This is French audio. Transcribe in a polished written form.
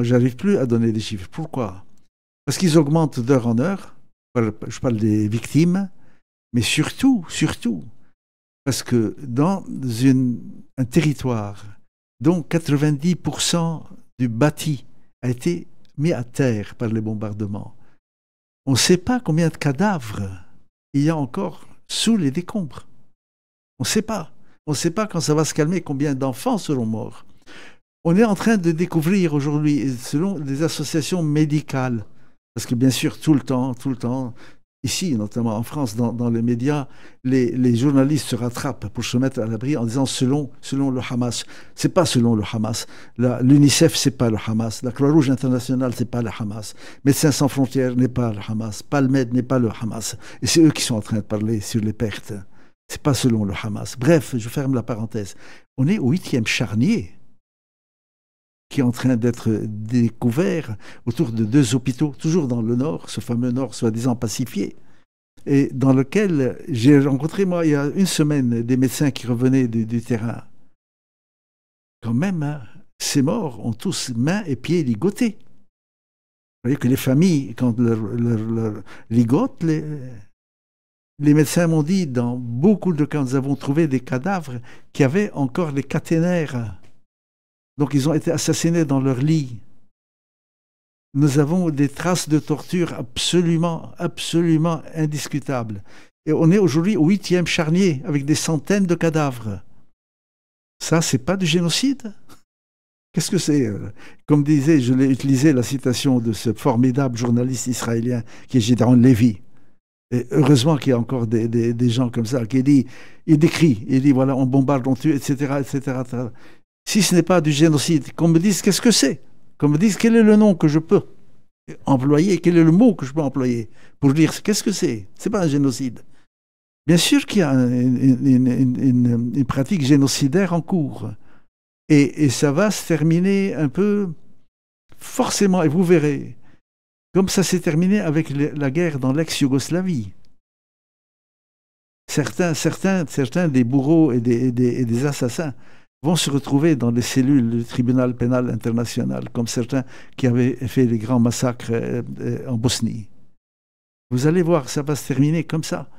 J'arrive plus à donner des chiffres. Pourquoi? Parce qu'ils augmentent d'heure en heure. Je parle des victimes, mais surtout, parce que dans un territoire dont 90% du bâti a été mis à terre par les bombardements, on ne sait pas combien de cadavres il y a encore sous les décombres. On ne sait pas. On ne sait pas quand ça va se calmer combien d'enfants seront morts. On est en train de découvrir aujourd'hui, selon les associations médicales, parce que bien sûr, tout le temps, ici, notamment en France, dans les médias, les journalistes se rattrapent pour se mettre à l'abri en disant selon le Hamas. C'est pas selon le Hamas. L'UNICEF, c'est pas le Hamas. La Croix-Rouge internationale, c'est pas le Hamas. Médecins sans frontières n'est pas le Hamas. Palmed n'est pas le Hamas. Et c'est eux qui sont en train de parler sur les pertes. C'est pas selon le Hamas. Bref, je ferme la parenthèse. On est au 8e charnier qui est en train d'être découvert autour de 2 hôpitaux, toujours dans le nord, ce fameux nord soi-disant pacifié, et dans lequel j'ai rencontré, moi, il y a une semaine, des médecins qui revenaient du terrain. Quand même, hein, ces morts ont tous mains et pieds ligotés. Vous voyez que les familles, quand leur ligotent, les médecins m'ont dit, dans beaucoup de cas, nous avons trouvé des cadavres qui avaient encore les caténaires. Donc ils ont été assassinés dans leur lit. Nous avons des traces de torture absolument indiscutables. Et on est aujourd'hui au 8e charnier avec des centaines de cadavres. Ça, c'est pas du génocide? Qu'est-ce que c'est? Comme disait, je l'ai utilisé la citation de ce formidable journaliste israélien qui est Gideon Levy. Et heureusement qu'il y a encore des gens comme ça qui dit, il dit voilà, on bombarde, on tue, etc., etc. Si ce n'est pas du génocide, qu'on me dise qu'est-ce que c'est, qu'on me dise quel est le nom que je peux employer, quel est le mot que je peux employer pour dire qu'est-ce que c'est. C'est pas un génocide. Bien sûr qu'il y a une pratique génocidaire en cours. Et ça va se terminer un peu forcément, et vous verrez, comme ça s'est terminé avec la guerre dans l'ex-Yougoslavie. Certains des bourreaux et des assassins vont se retrouver dans les cellules du tribunal pénal international, comme certains qui avaient fait les grands massacres en Bosnie. Vous allez voir, ça va se terminer comme ça.